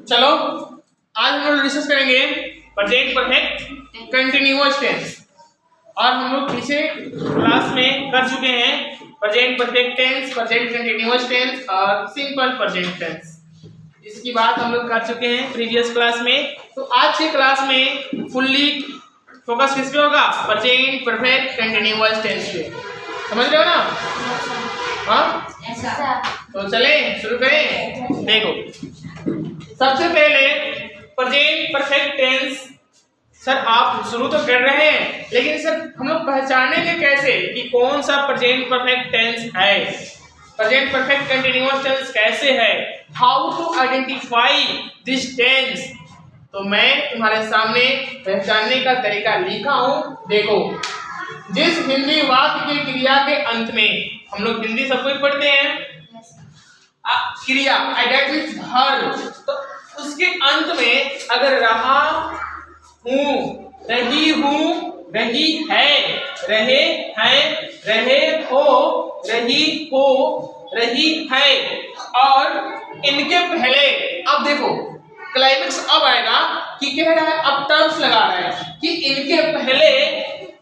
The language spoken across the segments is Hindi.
चलो आज हम लोग डिस्कस करेंगे प्रेजेंट परफेक्ट कंटिन्यूअस टेंस। और हम लोग पीछे क्लास में कर चुके हैं present perfect tense, present continuous tense और सिंपल प्रेजेंट टेंस। इसकी बात हम लोग कर चुके हैं प्रीवियस क्लास में। तो आज की क्लास में फुल्ली फोकस किस पे होगा? प्रेजेंट परफेक्ट कंटिन्यूअस टेंस पे। समझ रहे हो ना? हाँ, तो चले शुरू करें। देखो, सबसे पहले प्रेजेंट परफेक्ट टेंस। सर आप शुरू तो कर रहे हैं, लेकिन सर हम लोग पहचानेंगे कैसे कि कौन सा प्रेजेंट परफेक्ट टेंस है, प्रेजेंट परफेक्ट कंटिन्यूअस टेंस कैसे है? How to identify this tense. तो मैं तुम्हारे सामने पहचानने का तरीका लिखा हूं। देखो, जिस हिंदी वाक्य की क्रिया के अंत में, हम लोग हिंदी सब कुछ पढ़ते हैं, क्रिया दैट मींस वर्ब, तो उसके अंत में अगर रहा हूं, रही हूं, रही है, रहे हैं, रहे हो, रही हो, रही है, और इनके पहले अब देखो क्लाइमेक्स अब आएगा कि कह रहा है, अब टर्म्स लगा रहा है कि इनके पहले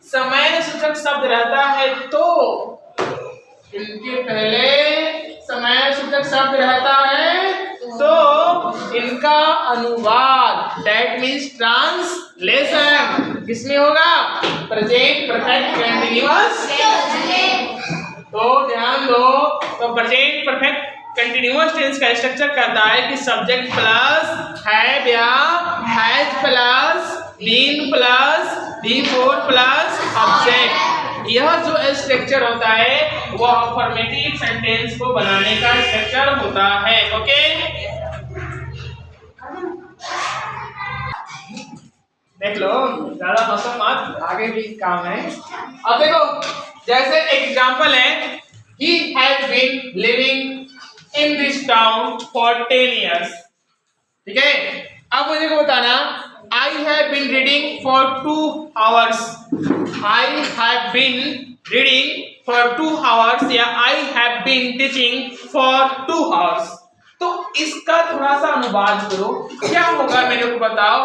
समय सूचक शब्द रहता है, तो इनके पहले समय सूचक शब्द रहता है तो इनका अनुवाद दैट मींस ट्रांसलेशन किसमें होगा? Present perfect continuous. तो ध्यान दो, तो प्रेजेंट परफेक्ट कंटिन्यूअस टेंस का स्ट्रक्चर कहता है कि सब्जेक्ट प्लस हैव या has plus been plus before plus object. यह जो स्ट्रक्चर होता है वो अफर्मेटिव सेंटेंस को बनाने का स्ट्रक्चर होता है। ओके, देख लो, ज्यादा हंसो मत, आगे भी काम है। अब देखो, जैसे एग्जांपल है, he has been living in this town for 10 years। ठीक है, अब मुझे को बताना, I have been reading for 2 hours। I have been reading for 2 hours या I have been teaching for 2 hours। तो इसका थोड़ा सा अनुवाद करो, क्या होगा मेरे को बताओ।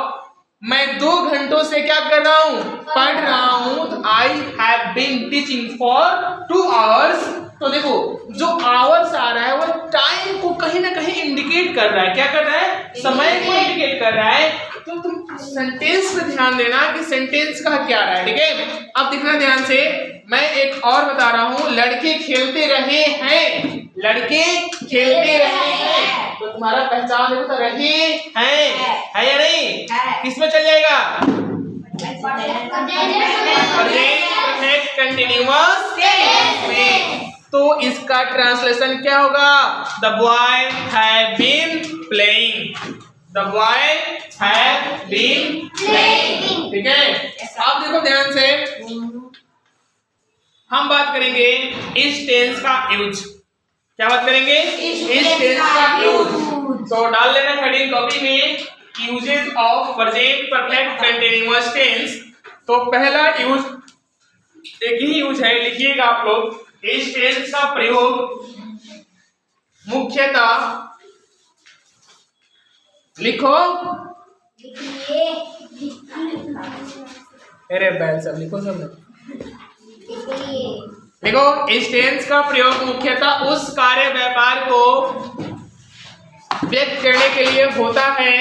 मैं 2 घंटों से क्या कर रहा हूं? पढ़ रहा हूं। तो I have been teaching for 2 hours। तो देखो, जो आवर्स आ रहा है वो टाइम को कहीं ना कहीं इंडिकेट कर रहा है। क्या कर रहा है? समय को इंडिकेट कर रहा है। तो तुम सेंटेंस पे ध्यान देना कि सेंटेंस का क्या रहा है। ठीक है, अब देखना ध्यान से, मैं एक और बता रहा हूं, लड़के खेलते रहे हैं, लड़के खेलते रहे हैं। तो तुम्हारा पहचान देखो, तो रहे हैं है या नहीं? किसमें चल जाएगा? कंटिन्यूअस में। तो इसका ट्रांसलेशन क्या होगा? The boy have been playing, the boy have been playing. ठीक है, अब देखो ध्यान से, हम बात करेंगे इस टेंस का यूज। क्या बात करेंगे? इस टेंस का यूज। तो डाल लेना हेडिंग कॉपी में, uses of present perfect continuous tense. तो पहला यूज एक ही यूज है, लिखिएगा आप लोग। इस टेंस का प्रयोग मुख्यतः, लिखो, अरे बैल सब लिखो, सब देखो, इस टेंस का प्रयोग मुख्यतः उस कार्य व्यापार को व्यक्त करने के लिए होता है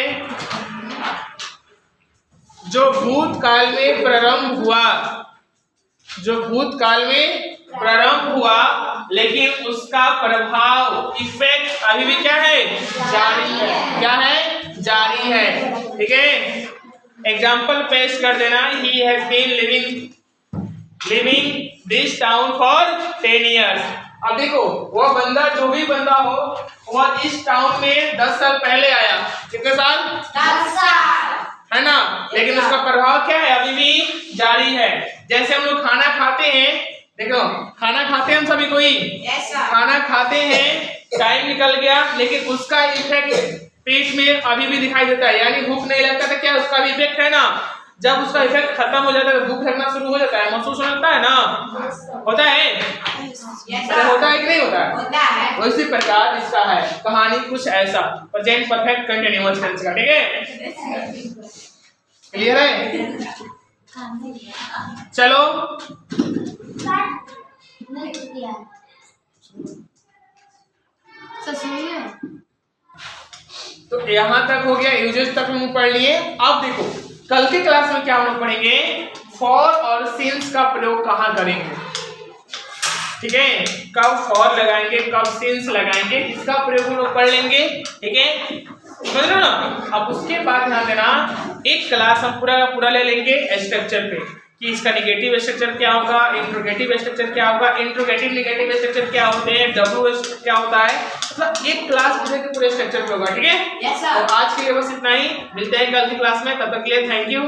जो भूतकाल में प्रारंभ हुआ, जो भूतकाल में प्रारंभ हुआ, लेकिन उसका प्रभाव, इफेक्ट अभी भी क्या है? जारी है। क्या है? जारी है। ठीक है, एग्जाम्पल पेश कर देना। He has been living this town for 10 years। अब देखो, वह बंदा, जो भी बंदा हो, वह इस टाउन में 10 साल पहले आया। कितने साल? 10 साल, है ना? लेकिन उसका प्रभाव क्या है? अभी भी जारी है। जैसे हम लोग खाना खाते हैं, देखो खाना खाते हैं हम सभी, कोई खाना खाते हैं, टाइम निकल गया, लेकिन उसका इफेक्ट पेट में अभी भी दिखाई देता है, यानी भूख नहीं लगता था, क्या उसका भी इफेक्ट है ना? जब उसका इफेक्ट खत्म हो जाता है, भूख लगना शुरू हो जाता है, महसूस होता है ना, होता है, अरे होता है कि नहीं होता है? होता है। उसी प्रकार इसका है कहानी कुछ ऐसा, प्रेजेंट परफेक्ट कंटिन्यूअस टेंस का, ठीक है? क्लियर है? चलो तो यहाँ तक हो गया, यूजेस तक हम पढ़ लिए। अब देखो कल की क्लास में क्या हम लोग पढ़ेंगे, फॉर और सिंस का प्रयोग कहाँ करेंगे, ठीक है? कब फॉर लगाएंगे, कब सिंस लगाएंगे, इसका प्रयोग हम लोग पढ़ लेंगे, ठीक है? समझ रहे हो ना? अब उसके बाद ध्यान देना, एक क्लास हम पूरा ले लेंगे स्ट्रक्चर पे कि इसका नेगेटिव स्ट्रक्चर क्या होगा, इंट्रोगेटिव स्ट्रक्चर क्या होगा, इंट्रोगेटिव नेगेटिव स्ट्रक्चर क्या होते हैं, डब्ल्यू क्या होता है, मतलब एक क्लास पूरे के पूरे स्ट्रक्चर पे होगा, ठीक है? Yes sir. तो आज के लिए बस इतना ही, मिलते हैं कल की क्लास में, तब तक के लिए थैंक यू।